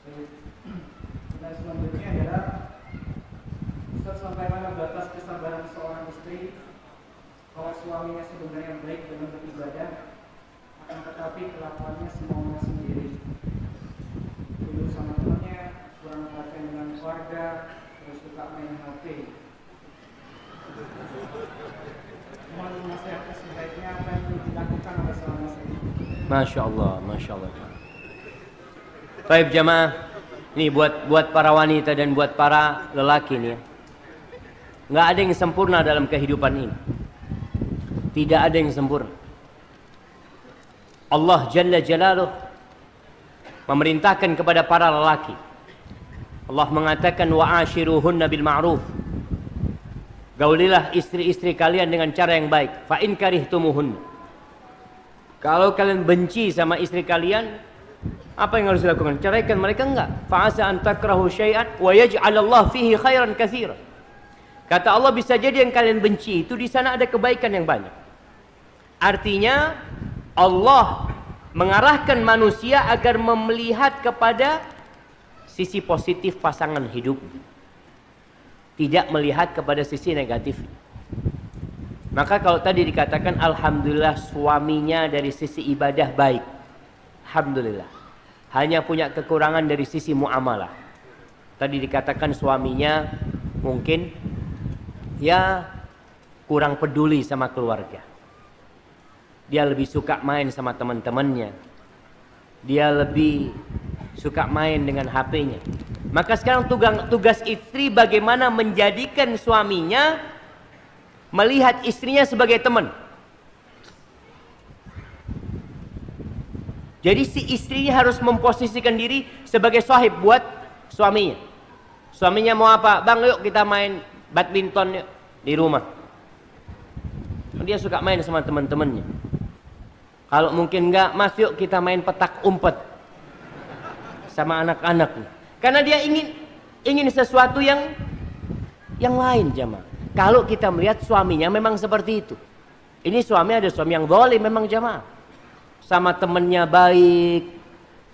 Dan selanjutnya adalah Ustaz, sampai mana batas kesabaran seorang istri kalau suaminya sebenarnya baik dengan beribadah, akan tetapi kelakuannya semaunya sendiri, dulu sama temannya, kurang perhatian dengan keluarga, terus suka main HP. Mohon nasihat sebaiknya apa yang dilakukan oleh seorang istri? Masya Allah, Masya Allah. Baik jamaah, ini buat para wanita dan buat para lelaki nih ya. Nggak ada yang sempurna dalam kehidupan ini. Tidak ada yang sempurna. Allah Jalla Jalaluh memerintahkan kepada para lelaki. Allah mengatakan wa'ashiruhunna bil ma'ruf. Gaulilah istri-istri kalian dengan cara yang baik. Fa in karihtumuhunna. Kalau kalian benci sama istri kalian, apa yang harus dilakukan? Ceraikan mereka? Enggak. Fa asa an takrahu syai'an wa yaj'alallahu fihi khairan katsiran. Kata Allah, bisa jadi yang kalian benci itu di sana ada kebaikan yang banyak. Artinya Allah mengarahkan manusia agar melihat kepada sisi positif pasangan hidup, tidak melihat kepada sisi negatif. Maka kalau tadi dikatakan alhamdulillah suaminya dari sisi ibadah baik, alhamdulillah. Hanya punya kekurangan dari sisi muamalah. Tadi dikatakan suaminya mungkin ya kurang peduli sama keluarga. Dia lebih suka main sama teman-temannya. Dia lebih suka main dengan HP-nya. Maka sekarang tugas istri bagaimana menjadikan suaminya melihat istrinya sebagai teman. Jadi si istrinya harus memposisikan diri sebagai sahib buat suaminya. Suaminya mau apa? Bang, yuk kita main badminton yuk di rumah. Dia suka main sama teman-temannya. Kalau mungkin enggak, Mas yuk kita main petak umpet sama anak-anak. Karena dia ingin sesuatu yang lain jamaah. Kalau kita melihat suaminya memang seperti itu. Ini suami ada suami yang zalim memang jamaah. Sama temennya baik,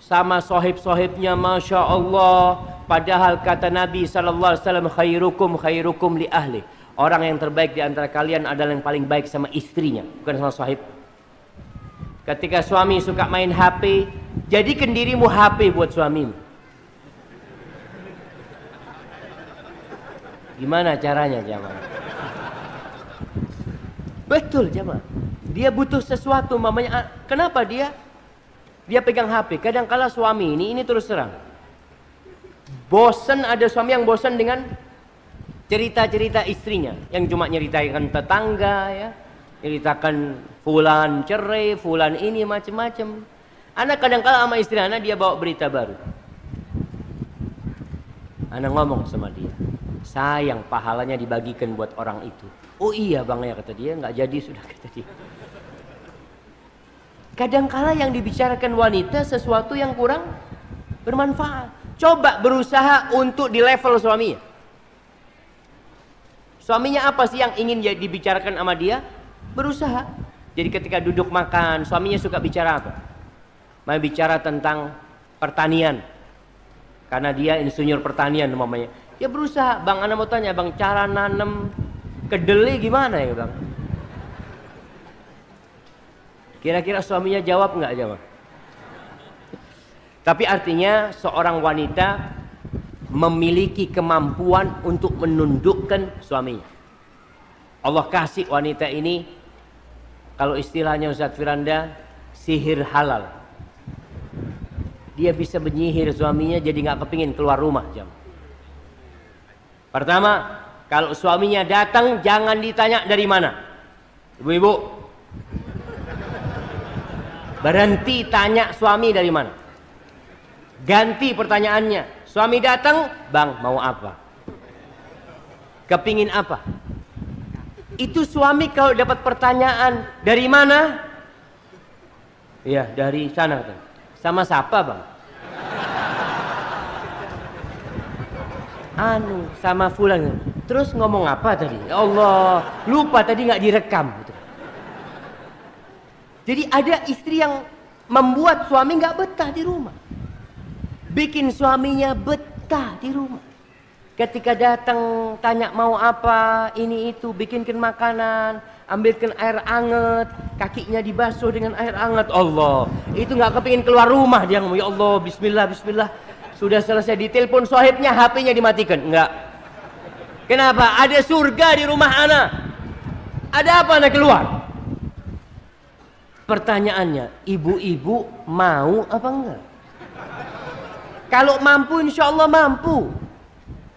sama sohib-sohibnya Masya Allah. Padahal kata Nabi SAW, khairukum li ahli. Orang yang terbaik di antara kalian adalah yang paling baik sama istrinya, bukan sama sohib. Ketika suami suka main HP, jadikan dirimu HP buat suamimu. Gimana caranya jamaah? Betul jamaah. Dia butuh sesuatu, mamanya. Kenapa dia pegang HP? Kadang-kala suami ini terus terang. Bosan, ada suami yang bosan dengan cerita-cerita istrinya, yang cuma nyeritakan tetangga ya, ceritakan fulan cerai, fulan ini macam-macam. Anak kadang-kala sama istri anak dia bawa berita baru. Anak ngomong sama dia, sayang pahalanya dibagikan buat orang itu. Oh iya bang ya, kata dia, nggak jadi sudah, kata dia. Kadang-kala yang dibicarakan wanita sesuatu yang kurang bermanfaat. Coba berusaha untuk di level suaminya. Suaminya apa sih yang ingin dibicarakan sama dia? Berusaha. Jadi ketika duduk makan, suaminya suka bicara apa? Mau bicara tentang pertanian. Karena dia insinyur pertanian namanya. Ya berusaha, bang Ana mau tanya, bang cara nanam kedelai gimana ya bang? Kira-kira suaminya jawab nggak jawab? Tapi artinya seorang wanita memiliki kemampuan untuk menundukkan suaminya. Allah kasih wanita ini, kalau istilahnya Ustaz Firanda, sihir halal. Dia bisa menyihir suaminya jadi nggak kepingin keluar rumah jam. Pertama, kalau suaminya datang jangan ditanya dari mana. Ibu-ibu, berhenti tanya suami dari mana. Ganti pertanyaannya. Suami datang, bang mau apa? Kepingin apa? Itu suami kalau dapat pertanyaan dari mana? Iya dari sana. Sama siapa bang? Sama fulan. Terus ngomong apa tadi? Ya Allah, lupa tadi nggak direkam. Jadi ada istri yang membuat suami nggak betah di rumah. bikin suaminya betah di rumah. Ketika datang tanya mau apa, ini itu, bikinkan makanan, ambilkan air anget, kakinya dibasuh dengan air anget. Allah, itu nggak kepingin keluar rumah, dia ngomong, ya Allah, bismillah, bismillah. Sudah selesai ditelepon sohibnya, HP-nya dimatikan. Enggak. Kenapa? Ada surga di rumah ana. Ada apa ana keluar? Pertanyaannya, ibu-ibu mau apa enggak? Kalau mampu, insya Allah mampu.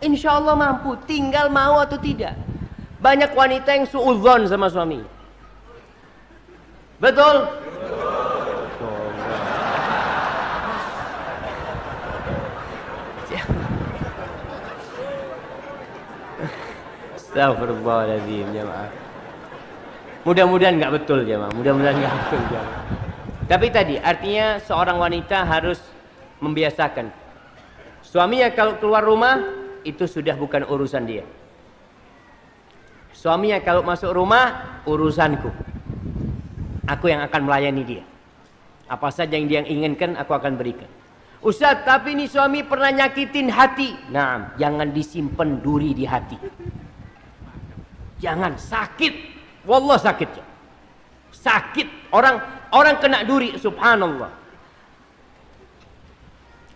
Insya Allah mampu, tinggal mau atau tidak. Banyak wanita yang suudzon sama suami. Betul? Astagfirullahaladzim, jemaah. Mudah-mudahan nggak betul, jemaah. Mudah-mudahan nggak betul, jemaah. Tapi tadi artinya seorang wanita harus membiasakan suaminya kalau keluar rumah itu sudah bukan urusan dia. Suaminya kalau masuk rumah, urusanku. Aku yang akan melayani dia. Apa saja yang dia inginkan, aku akan berikan. Ustaz, tapi ini suami pernah nyakitin hati. Nah, jangan disimpan duri di hati. Jangan, sakit. Wallah sakit. Sakit. Orang kena duri, subhanallah.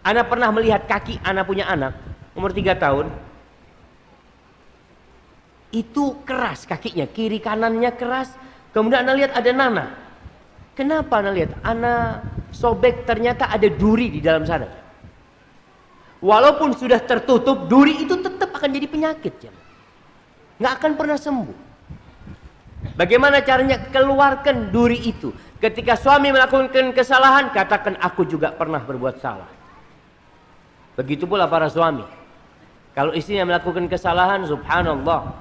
Ana pernah melihat kaki ana punya anak umur 3 tahun, itu keras kakinya, kiri kanannya keras. Kemudian ana lihat ada nanah. Kenapa ana lihat? Ana sobek, ternyata ada duri di dalam sana. Walaupun sudah tertutup, duri itu tetap akan jadi penyakit, nggak akan pernah sembuh. Bagaimana caranya? Keluarkan duri itu. Ketika suami melakukan kesalahan, katakan aku juga pernah berbuat salah. Begitu pula para suami. Kalau istrinya melakukan kesalahan, subhanallah,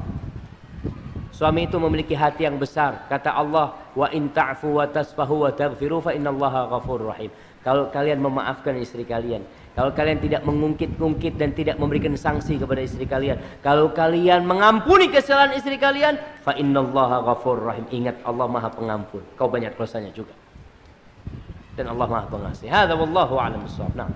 suami itu memiliki hati yang besar. Kata Allah, wa in ta'fu wa tasfahu wa taghfiru fa innallaha ghafurur rahim. Kalau kalian memaafkan istri kalian, kalau kalian tidak mengungkit-ungkit dan tidak memberikan sanksi kepada istri kalian, kalau kalian mengampuni kesalahan istri kalian, fa innallaha ghafurur rahim. Ingat, Allah Maha Pengampun. Kau banyak dosanya juga. Dan Allah Maha Pengasih. Hadza wallahu a'lam bissawab. Nah.